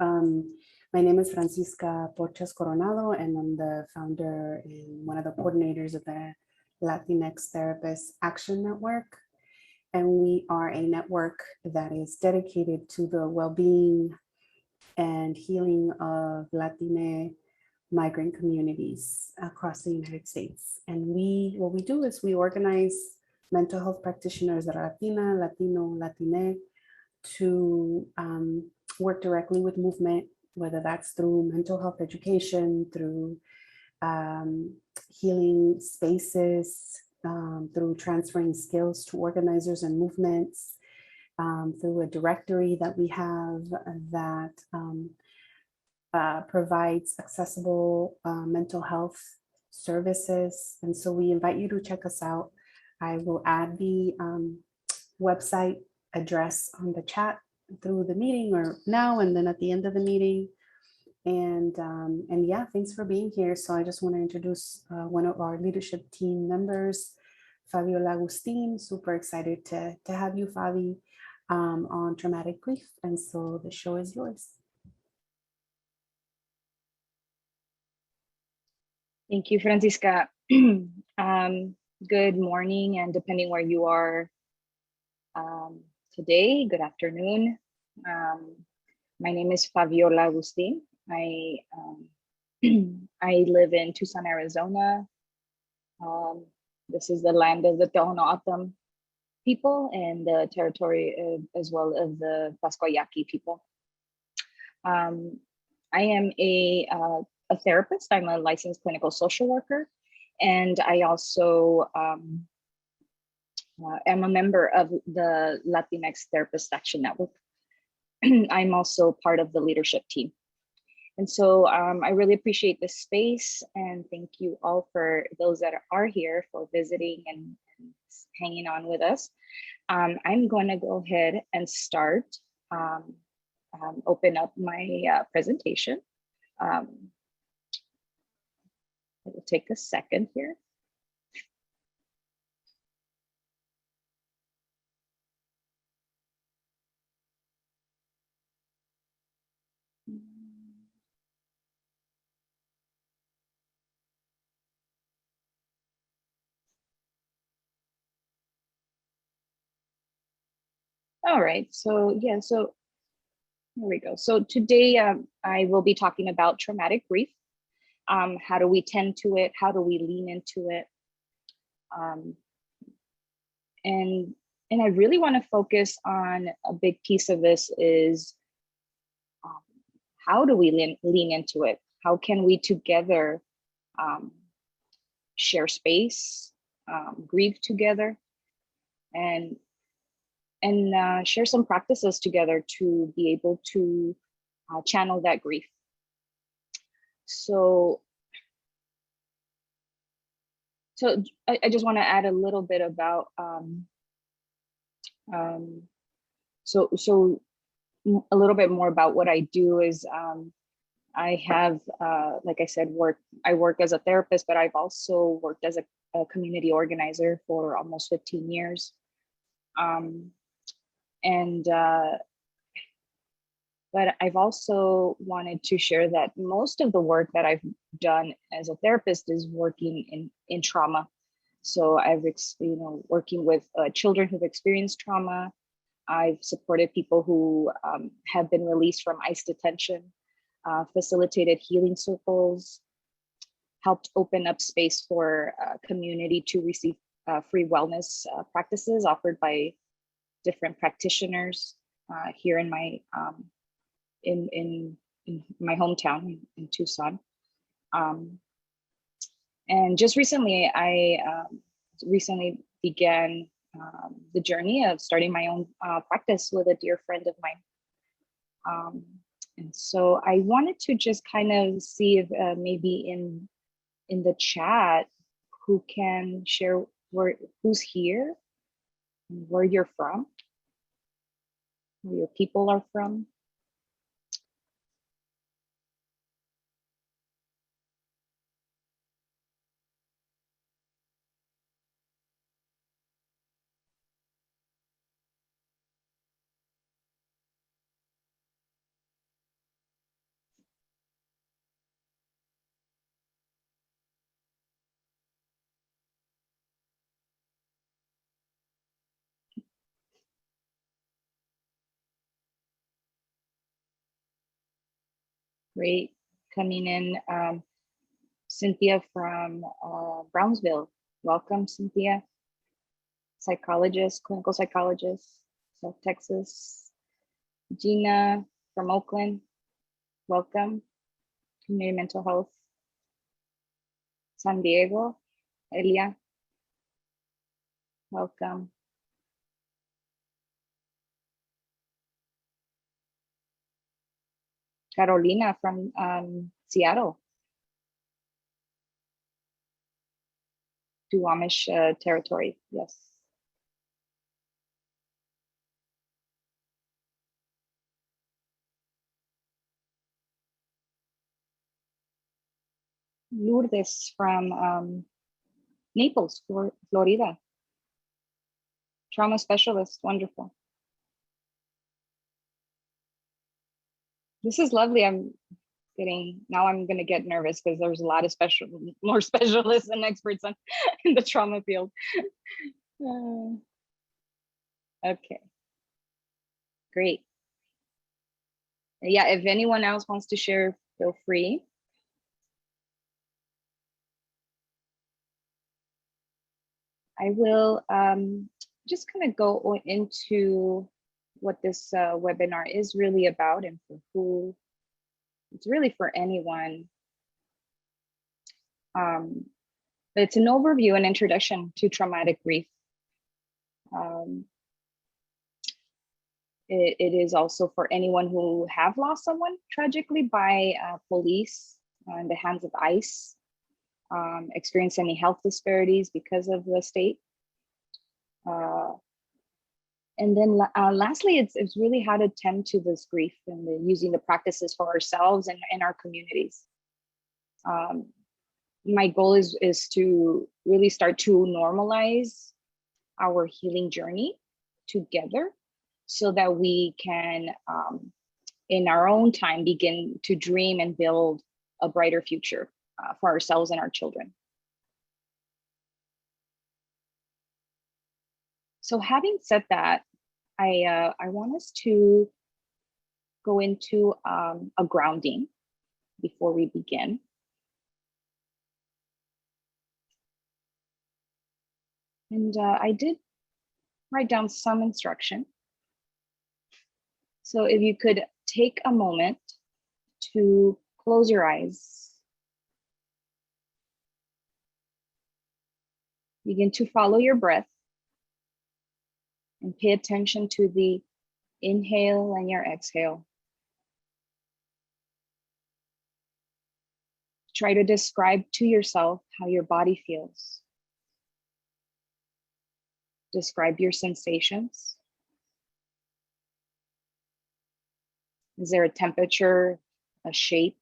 My name is Francisca Porches Coronado, and I'm the founder and one of the coordinators of the Latinx Therapist Action Network. And we are a network that is dedicated to the well-being and healing of Latina migrant communities across the United States. And what we do is we organize mental health practitioners that are Latina, Latino, Latine to work directly with movement, whether that's through mental health education, through healing spaces, through transferring skills to organizers and movements, through a directory that we have that provides accessible mental health services. And so we invite you to check us out. I will add the website address on the chat through the meeting or now and then at the end of the meeting. And yeah, thanks for being here. So I just want to introduce one of our leadership team members, Faviola Augustin. Super excited to have you, Favi, on traumatic grief. And so the show is yours. Thank you, Francisca. Good morning, and depending where you are today, good afternoon. My name is Faviola Augustin. I live in Tucson, Arizona. This is the land of the Tohono people and the territory as well of the Pascuayaqui people. I am a therapist. I'm a licensed clinical social worker, and I also am a member of the Latinx Therapist Action Network. I'm also part of the leadership team. And so I really appreciate this space, and thank you all for those that are here for visiting and hanging on with us. I'm going to go ahead and start, open up my presentation. It will take a second here. All right, so yeah, so here we go. So today I will be talking about traumatic grief. How do we tend to it? How do we lean into it? And I really want to focus on a big piece of this is how do we lean into it? How can we together share space, grieve together, and share some practices together to be able to channel that grief. So I just want to add a little bit about so a little bit more about what I do is I have like I said, I work as a therapist, but I've also worked as a community organizer for almost 15 years. But I've also wanted to share that most of the work that I've done as a therapist is working in trauma. So I've, working with children who've experienced trauma. I've supported people who have been released from ICE detention, facilitated healing circles, helped open up space for community to receive free wellness practices offered by different practitioners here in my in my hometown in Tucson. And just recently, I recently began the journey of starting my own practice with a dear friend of mine. And so I wanted to just kind of see if maybe in the chat, who can share who's here, where you're from, where your people are from. Great. Coming in, Cynthia from Brownsville. Welcome, Cynthia. Psychologist, clinical psychologist, South Texas. Gina from Oakland. Welcome. Community mental health. San Diego. Elia. Welcome. Carolina from Seattle. Duwamish territory, yes. Lourdes from Naples, Florida. Trauma specialist, wonderful. This is lovely. I'm gonna get nervous because there's a lot of more specialists and experts in the trauma field. Okay, great. Yeah, if anyone else wants to share, feel free. I will just kind of go into what this webinar is really about and for who. It's really for anyone. But it's an overview and introduction to traumatic grief. It is also for anyone who have lost someone tragically by police in the hands of ICE, experience any health disparities because of the state. And then lastly, it's really how to tend to this grief and using the practices for ourselves and our communities. My goal is to really start to normalize our healing journey together so that we can, in our own time, begin to dream and build a brighter future for ourselves and our children. So having said that, I want us to go into a grounding before we begin. And I did write down some instruction. So if you could take a moment to close your eyes, begin to follow your breath, and pay attention to the inhale and your exhale. Try to describe to yourself how your body feels. Describe your sensations. Is there a temperature, a shape,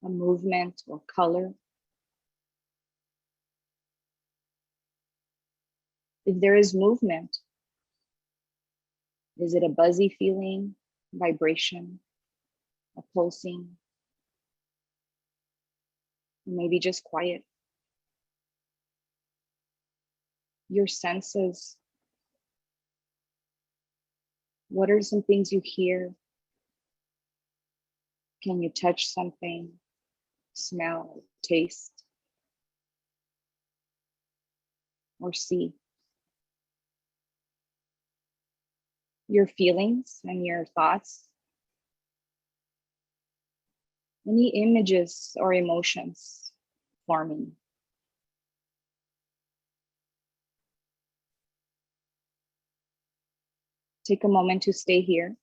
a movement, or color? If there is movement, is it a buzzy feeling, vibration, a pulsing? Maybe just quiet. Your senses. What are some things you hear? Can you touch something, smell, taste, or see? Your feelings and your thoughts. Any images or emotions forming. Take a moment to stay here.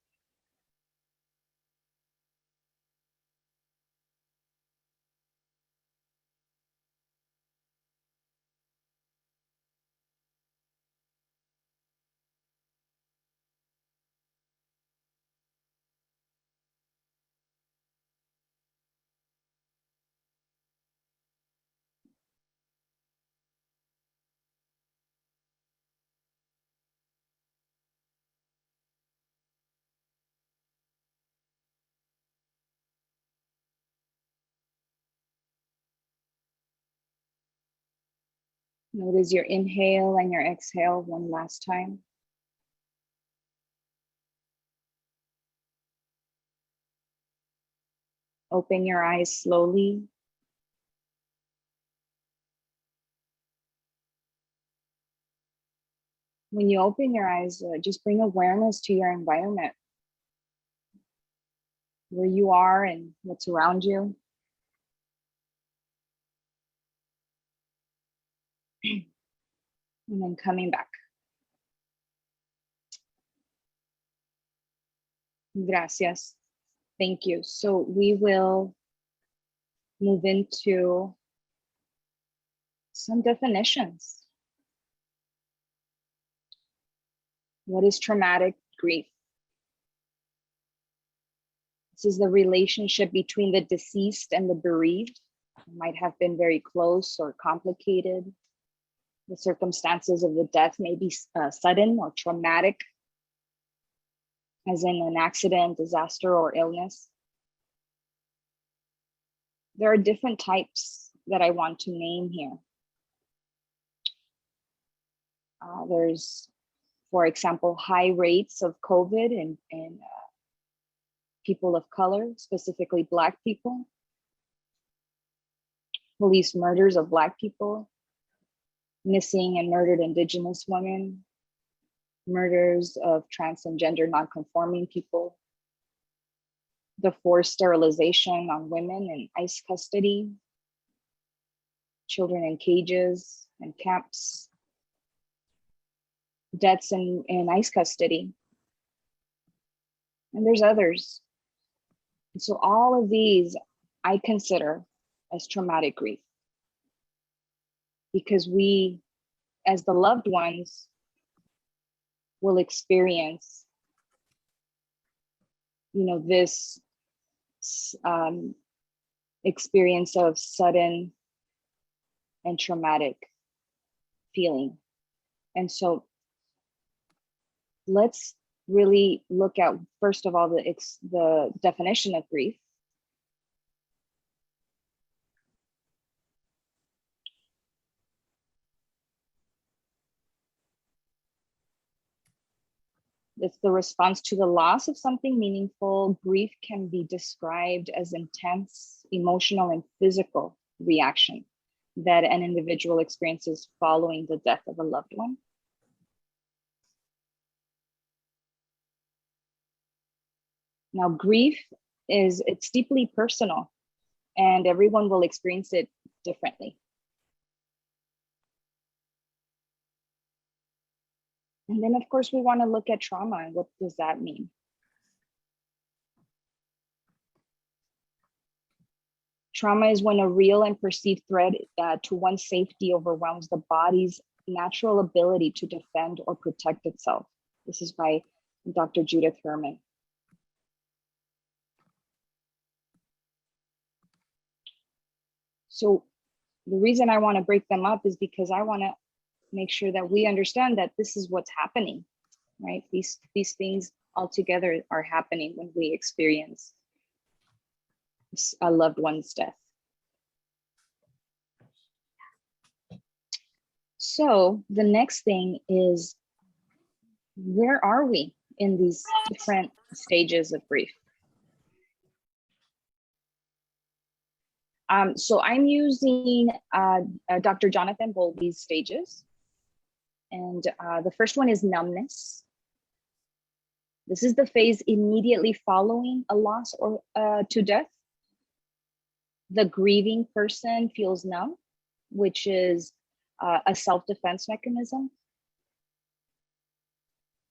Notice your inhale and your exhale one last time. Open your eyes slowly. When you open your eyes, just bring awareness to your environment, where you are and what's around you. And then coming back. Gracias. Thank you. So we will move into some definitions. What is traumatic grief? This is the relationship between the deceased and the bereaved. It might have been very close or complicated. The circumstances of the death may be sudden or traumatic, as in an accident, disaster, or illness. There are different types that I want to name here. There's, for example, high rates of COVID in people of color, specifically Black people. Police murders of Black people. Missing and murdered Indigenous women. Murders of trans and gender non-conforming people. The forced sterilization on women in ICE custody. Children in cages and camps. Deaths in ICE custody. And there's others. And so all of these I consider as traumatic grief, because we, as the loved ones, will experience, this experience of sudden and traumatic feeling. And so let's really look at, first of all, the definition of grief. It's the response to the loss of something meaningful. Grief can be described as intense emotional and physical reaction that an individual experiences following the death of a loved one. Now, grief it's deeply personal, and everyone will experience it differently. And then, of course, we want to look at trauma and what does that mean? Trauma is when a real and perceived threat to one's safety overwhelms the body's natural ability to defend or protect itself. This is by Dr. Judith Herman. So the reason I want to break them up is because I want to make sure that we understand that this is what's happening, right? These things all together are happening when we experience a loved one's death. So the next thing is, where are we in these different stages of grief? So I'm using Dr. Jonathan Bowlby's stages. And the first one is numbness. This is the phase immediately following a loss or to death. The grieving person feels numb, which is a self-defense mechanism.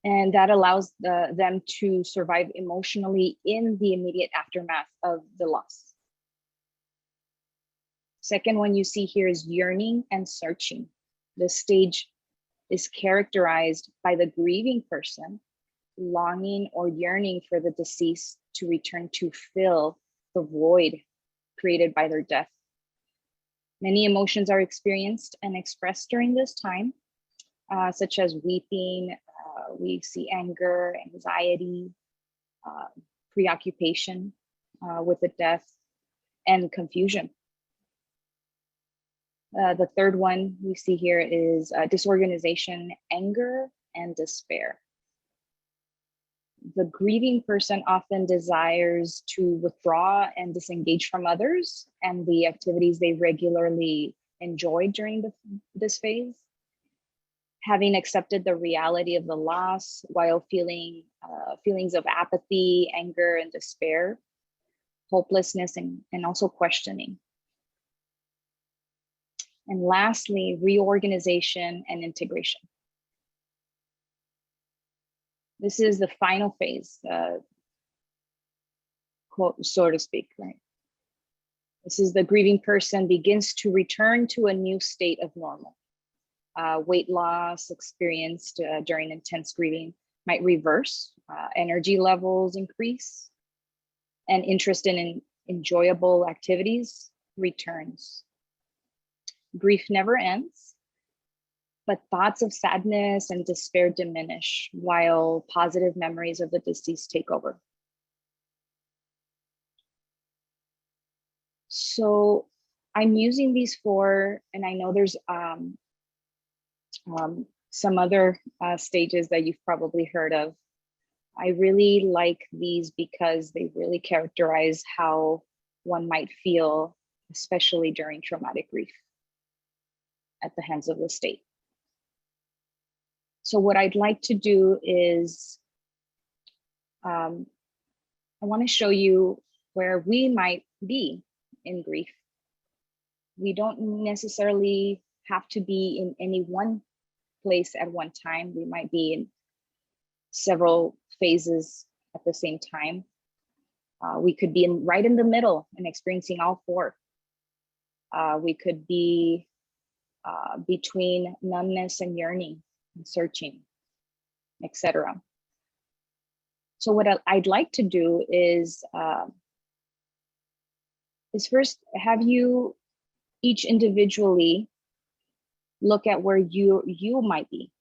And that allows them to survive emotionally in the immediate aftermath of the loss. Second one you see here is yearning and searching. This stage is characterized by the grieving person longing or yearning for the deceased to return to fill the void created by their death. Many emotions are experienced and expressed during this time, such as weeping. We see anger, anxiety, preoccupation with the death, and confusion. The third one we see here is disorganization, anger, and despair. The grieving person often desires to withdraw and disengage from others and the activities they regularly enjoy during this phase. Having accepted the reality of the loss while feeling feelings of apathy, anger, and despair, hopelessness, and also questioning. And lastly, reorganization and integration. This is the final phase, quote, so to speak, right? This is the grieving person begins to return to a new state of normal. Weight loss experienced during intense grieving might reverse, energy levels increase, and interest in enjoyable activities returns. Grief never ends, but thoughts of sadness and despair diminish while positive memories of the deceased take over. So I'm using these four, and I know there's some other stages that you've probably heard of. I really like these because they really characterize how one might feel, especially during traumatic grief at the hands of the state. So what I'd like to do is, I want to show you where we might be in grief. We don't necessarily have to be in any one place at one time. We might be in several phases at the same time. We could be right in the middle and experiencing all four. We could be between numbness and yearning and searching, etc. So what I'd like to do is first have you each individually look at where you might be.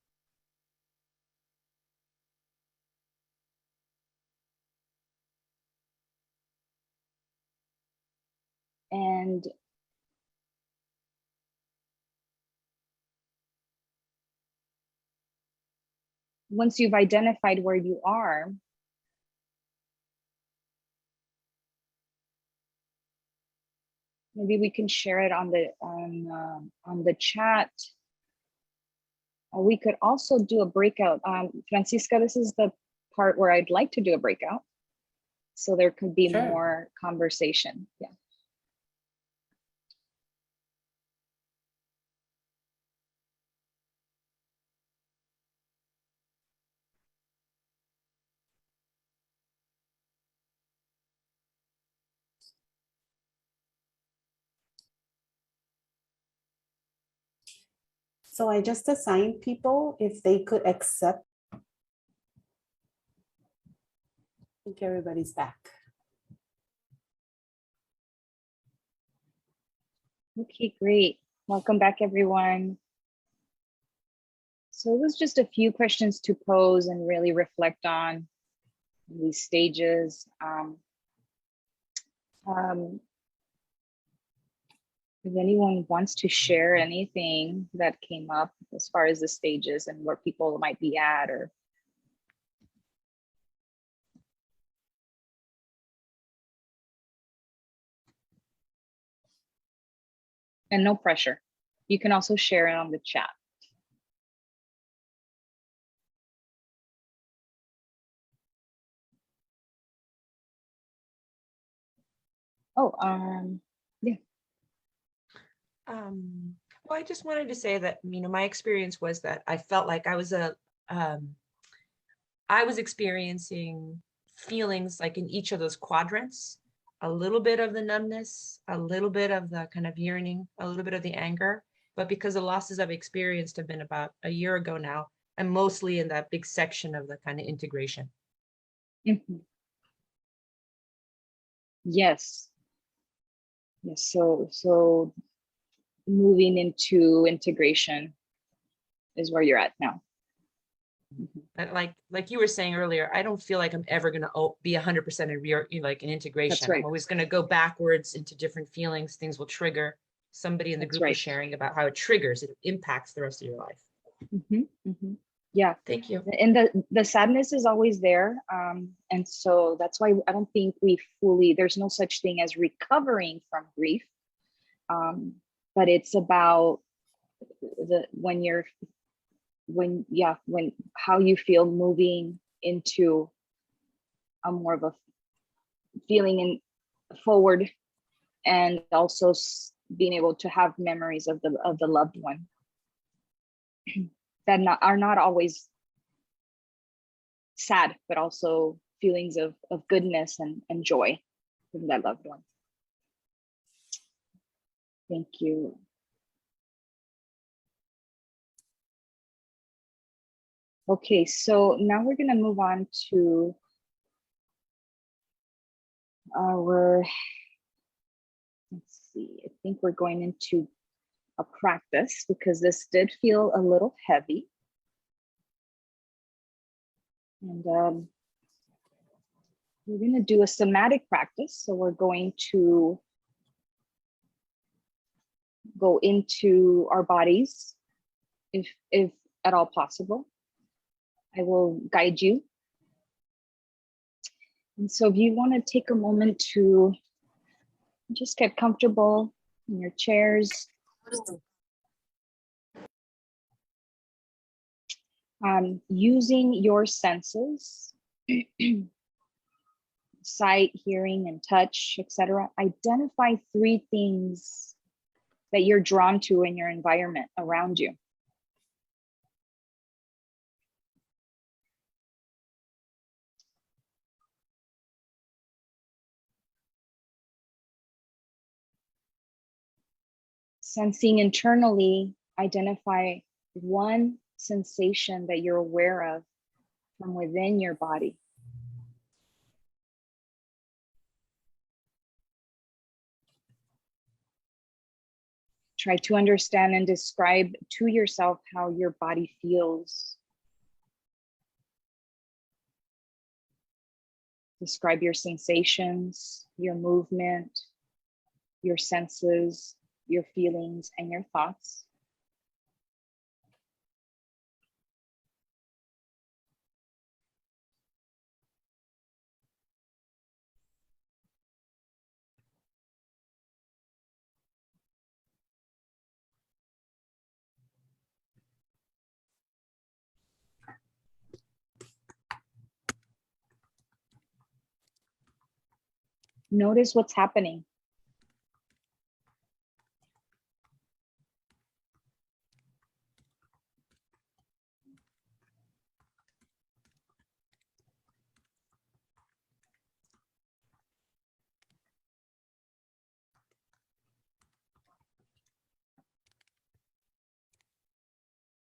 And once you've identified where you are, maybe we can share it on the chat. We could also do a breakout. Francisca, this is the part where I'd like to do a breakout, so there could be more conversation. Yeah. So I just assigned people if they could accept. I think everybody's back. Okay, great. Welcome back, everyone. So it was just a few questions to pose and really reflect on these stages. If anyone wants to share anything that came up as far as the stages and where people might be at, or and no pressure. You can also share it on the chat. Oh, yeah. Well, I just wanted to say that, my experience was that I felt like I was experiencing feelings like in each of those quadrants, a little bit of the numbness, a little bit of the kind of yearning, a little bit of the anger. But because the losses I've experienced have been about a year ago now, I'm mostly in that big section of the kind of integration. Mm-hmm. Yes. Yes. So moving into integration is where you're at now. But like you were saying earlier, I don't feel like I'm ever going to be 100% in like an integration. That's right. I'm always going to go backwards into different feelings. Things will trigger. Somebody in the group was sharing about how it triggers, it impacts the rest of your life. Mm-hmm. Mm-hmm. Yeah. Thank you. And the sadness is always there. And so that's why I don't think there's no such thing as recovering from grief. But it's about how you feel moving into a more of a feeling in forward, and also being able to have memories of the loved one that are not always sad, but also feelings of goodness and joy from that loved one. Thank you. Okay, so now we're going to move on to our, let's see, I think we're going into a practice because this did feel a little heavy. And we're going to do a somatic practice. So we're going to go into our bodies, if at all possible. I will guide you. And so if you want to take a moment to just get comfortable in your chairs. Using your senses, sight, hearing, and touch, etc. Identify 3 things that you're drawn to in your environment around you. Sensing internally, identify 1 sensation that you're aware of from within your body. Try to understand and describe to yourself how your body feels. Describe your sensations, your movement, your senses, your feelings, and your thoughts. Notice what's happening.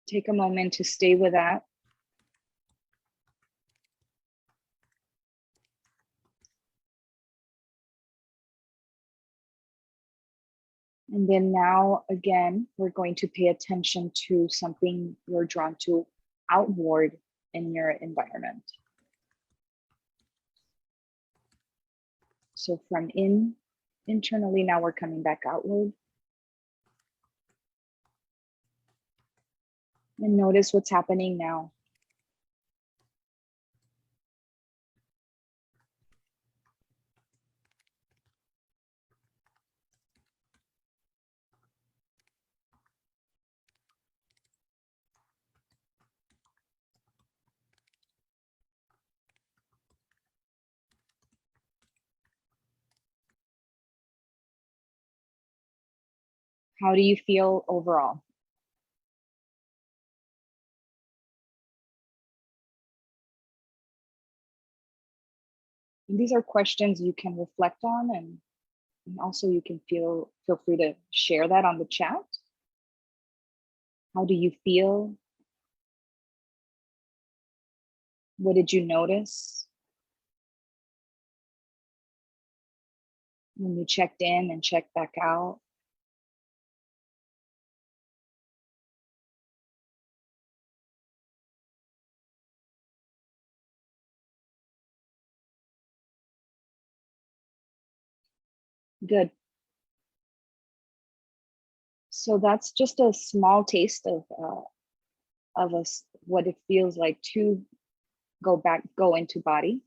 Take a moment to stay with that. And then now, again, we're going to pay attention to something you're drawn to outward in your environment. So from internally, now we're coming back outward. And notice what's happening now. How do you feel overall? And these are questions you can reflect on, and also you can feel free to share that on the chat. How do you feel? What did you notice when you checked in and checked back out? Good. So that's just a small taste of of us, what it feels like to go into body,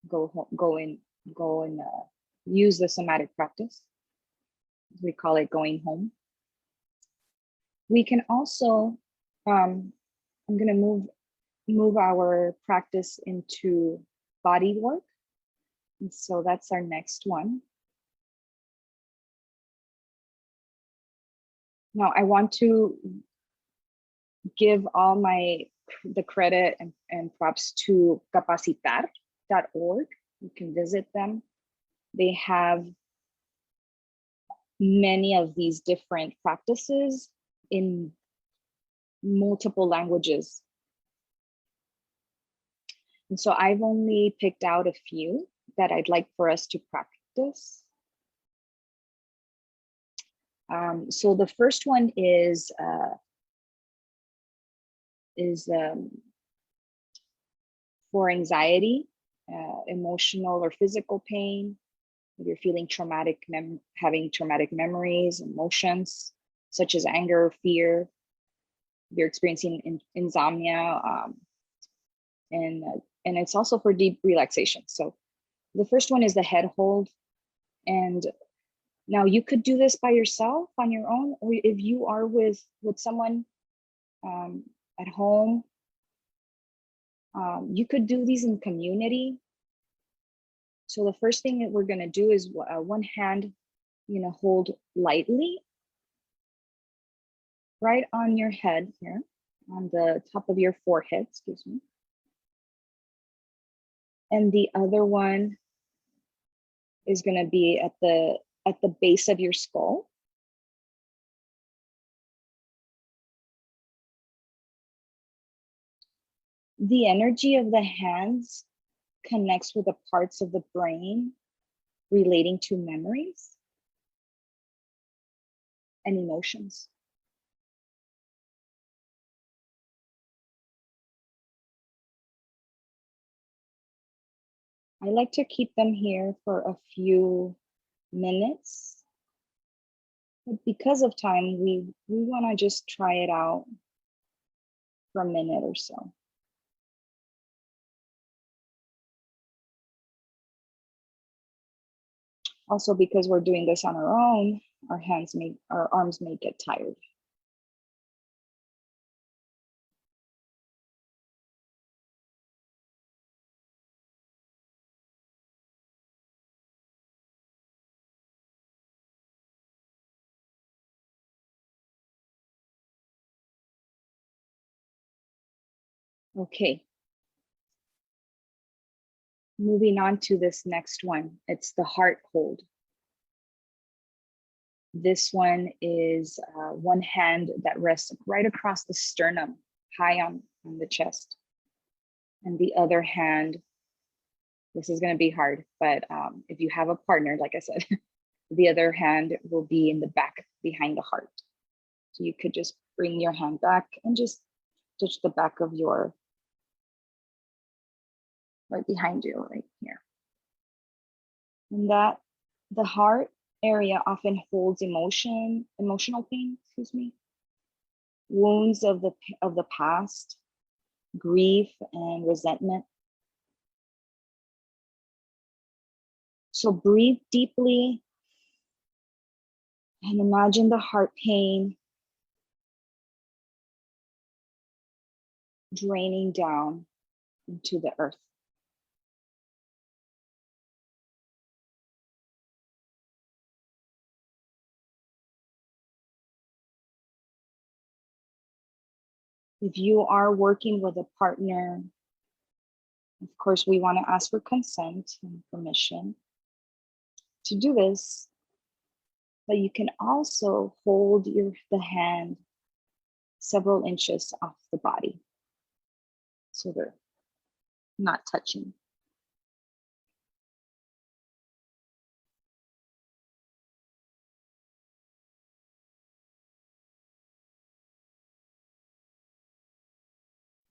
go and use the somatic practice. We call it going home. We can also, I'm going to move our practice into body work. And so that's our next one. Now I want to give all the credit and props to capacitar.org. You can visit them. They have many of these different practices in multiple languages. And so I've only picked out a few that I'd like for us to practice. So the first one is for anxiety, emotional or physical pain. If you're feeling traumatic, having traumatic memories, emotions such as anger, fear. You're experiencing insomnia, and it's also for deep relaxation. So the first one is the head hold, and now you could do this by yourself on your own, or if you are with someone at home, you could do these in community. So the first thing that we're going to do is one hand, hold lightly right on your head here, on the top of your forehead, excuse me. And the other one is going to be at the base of your skull. The energy of the hands connects with the parts of the brain relating to memories and emotions. I like to keep them here for a few minutes, but because of time, we want to just try it out for a minute or so. Also, because we're doing this on our own, our arms may get tired. Okay. Moving on to this next one, it's the heart hold. This one is one hand that rests right across the sternum, high on the chest. And the other hand, this is going to be hard, but if you have a partner, like I said, the other hand will be in the back behind the heart. So you could just bring your hand back and just touch the back of your, right behind you, right here. And that the heart area often holds emotional pain, excuse me, wounds of the past, grief and resentment. So breathe deeply and imagine the heart pain draining down into the earth. If you are working with a partner, of course, we want to ask for consent and permission to do this, but you can also hold the hand several inches off the body, so they're not touching.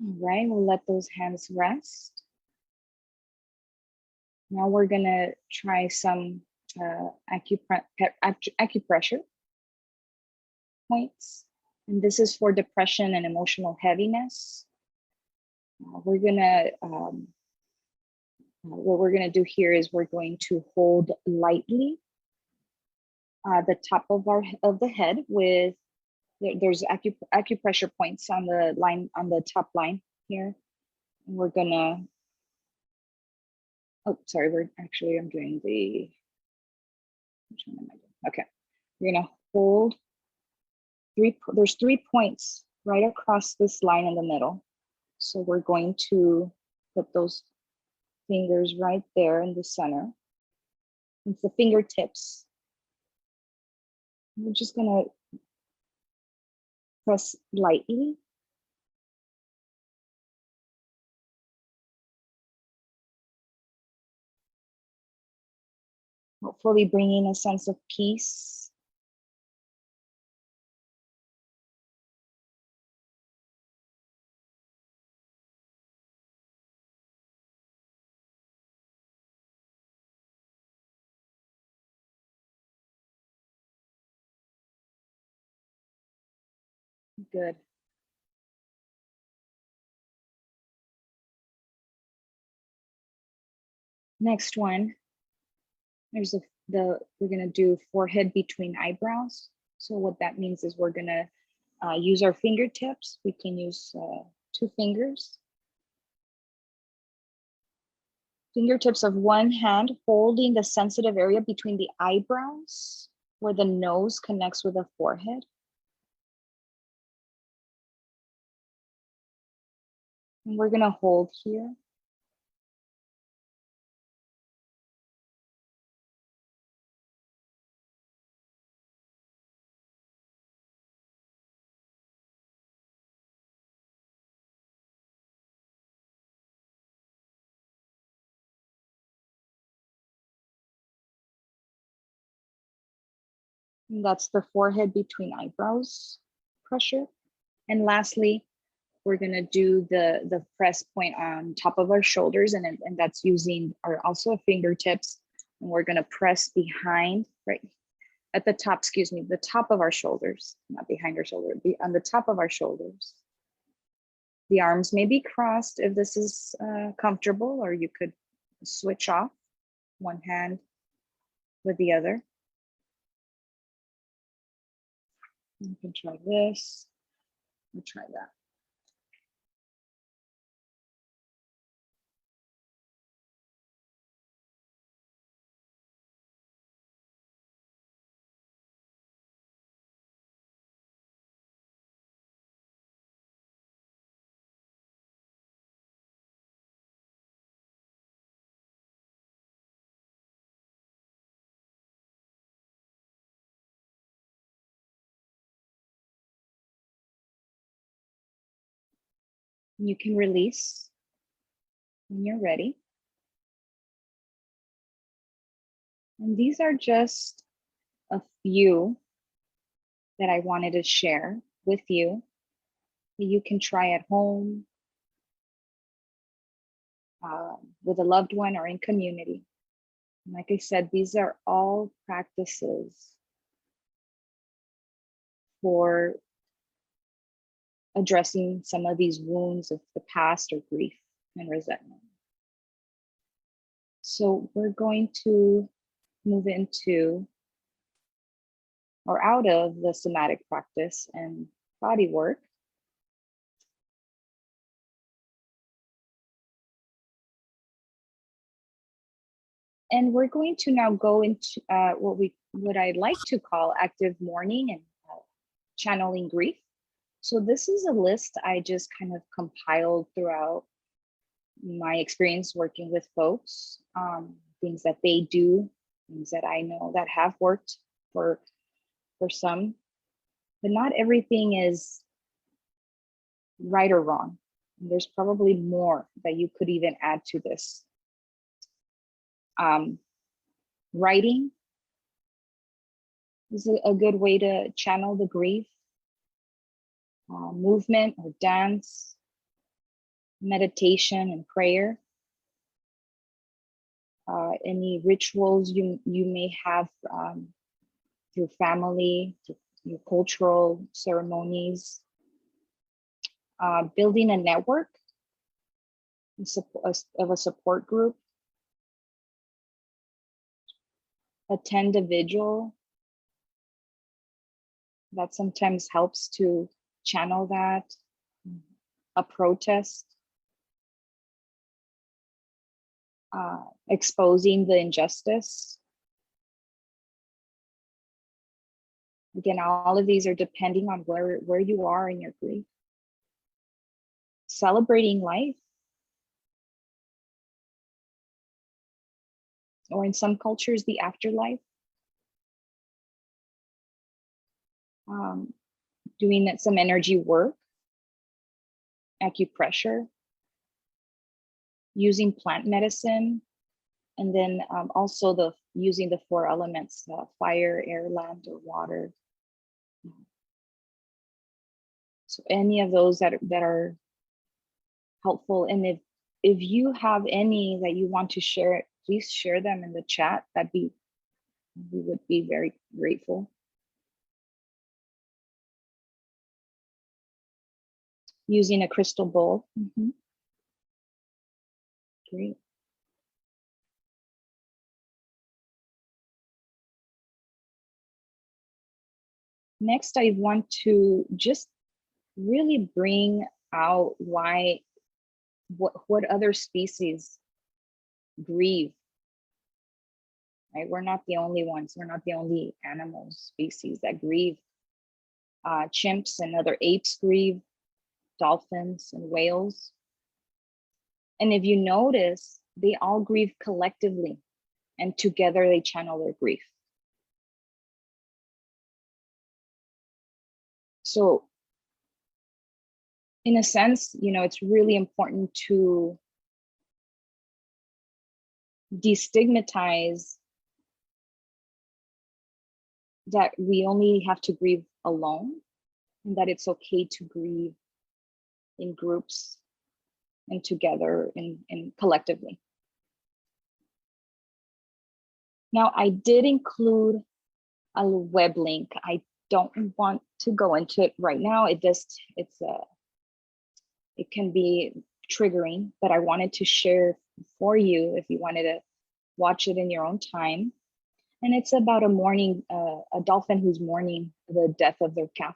All right, we'll let those hands rest. Now we're gonna try some acupressure points. And this is for depression and emotional heaviness. We're gonna, what we're gonna do here is we're going to hold lightly the top of the head with, there's acupressure points on the line, on the top line here. And we're gonna, oh, sorry, I'm doing the, which one am I doing? Okay, we're gonna hold there's 3 points right across this line in the middle. So we're going to put those fingers right there in the center. It's the fingertips. We're just gonna press lightly. Hopefully bringing a sense of peace. Good. Next one, there's we're gonna do forehead between eyebrows. So what that means is we're gonna use our fingertips. We can use 2 fingers. Fingertips of one hand holding the sensitive area between the eyebrows where the nose connects with the forehead. And we're gonna hold here. And that's the forehead between eyebrows pressure. And lastly, we're gonna do the press point on top of our shoulders, and that's using also fingertips. And we're gonna press behind, right at the top, excuse me, the top of our shoulders, not behind our shoulder, on the top of our shoulders. The arms may be crossed if this is comfortable, or you could switch off one hand with the other. You can try this, we'll try that. You can release when you're ready. And these are just a few that I wanted to share with you that you can try at home, with a loved one, or in community. And like I said, these are all practices for addressing some of these wounds of the past, or grief and resentment. So we're going to move into or out of the somatic practice and body work. And we're going to now go into what I'd like to call active mourning and channeling grief. So this is a list I just kind of compiled throughout my experience working with folks, things that they do, things that I know that have worked for some, but not everything is right or wrong. And there's probably more that you could even add to this. Writing is a good way to channel the grief. Movement or dance, meditation and prayer. Any rituals you may have through family, through your cultural ceremonies, building a network of a support group, attend a vigil. That sometimes helps to channel that, a protest, exposing the injustice. Again, all of these are depending on where you are in your grief. Celebrating life, or in some cultures, the afterlife. Doing some energy work, acupressure, using plant medicine, and then also using the 4 elements, fire, air, land, or water. So any of those that are helpful. And if you have any that you want to share, please share them in the chat. We would be very grateful. Using a crystal bowl. Great. Next, I want to just really bring out what other species grieve, right? We're not the only ones. We're not the only animal species that grieve. Chimps and other apes grieve, dolphins and whales. And if you notice, they all grieve collectively, and together they channel their grief. So in a sense, it's really important to destigmatize that we only have to grieve alone, and that it's okay to grieve in groups and together and collectively. Now, I did include a web link. I don't want to go into it right now. It can be triggering, but I wanted to share for you if you wanted to watch it in your own time. And it's about a dolphin who's mourning the death of their calf.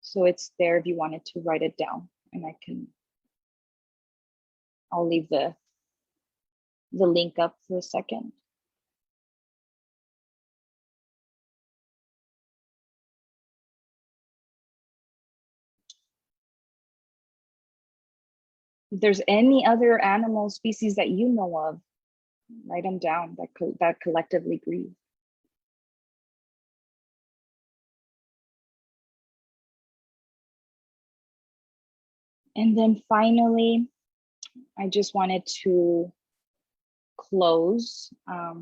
So it's there if you wanted to write it down, and I'll leave the link up for a second. If there's any other animal species that you know of, write them down that collectively grieve. And then finally, I just wanted to close. I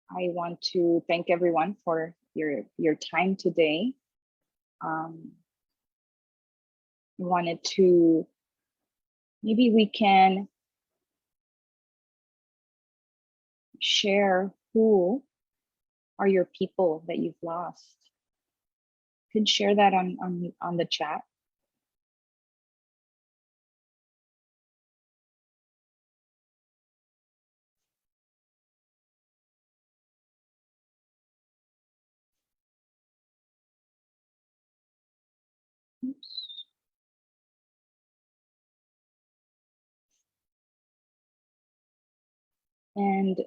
want to thank everyone for your time today. Wanted to, maybe we can share who are your people that you've lost. You can share that on the chat. Oops. And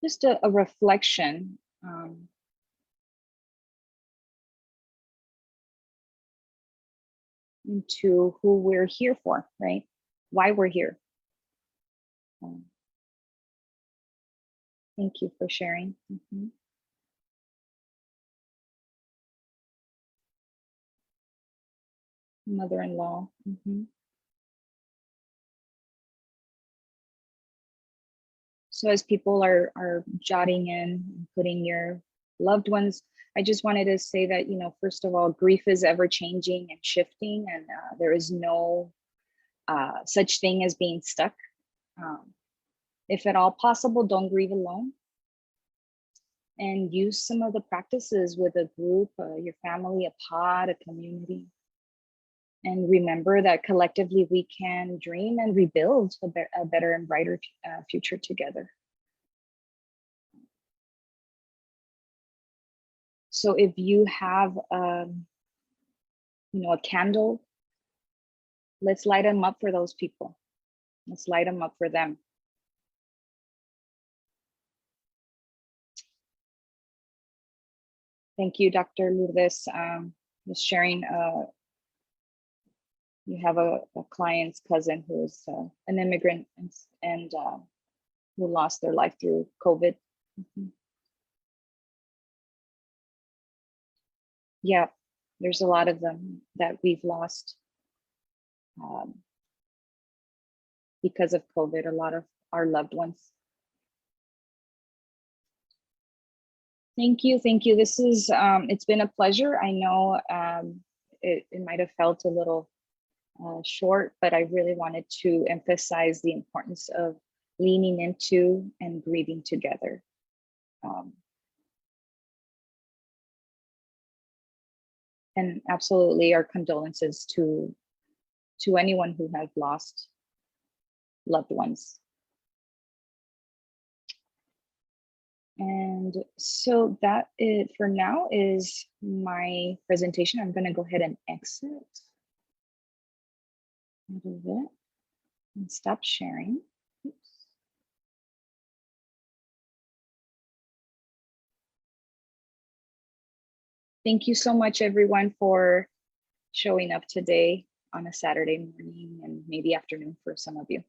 just a reflection into who we're here for, right? Why we're here. Thank you for sharing. Mother-in-law. So as people are jotting in and putting your loved ones, I just wanted to say that, first of all, grief is ever changing and shifting, and there is no such thing as being stuck. If at all possible, don't grieve alone. And use some of the practices with a group, your family, a pod, a community. And remember that collectively we can dream and rebuild a better and brighter future together. So if you have, a candle, let's light them up for those people. Let's light them up for them. Thank you, Dr. Lourdes, just sharing. You have a client's cousin who is an immigrant and who lost their life through COVID. Yeah, there's a lot of them that we've lost because of COVID, a lot of our loved ones. Thank you, thank you. This is, it's been a pleasure. I know it might have felt a little short, but I really wanted to emphasize the importance of leaning into and grieving together. And absolutely our condolences to anyone who has lost loved ones. And so that for now is my presentation. I'm going to go ahead and exit out of it and stop sharing. Oops. Thank you so much, everyone, for showing up today on a Saturday morning and maybe afternoon for some of you.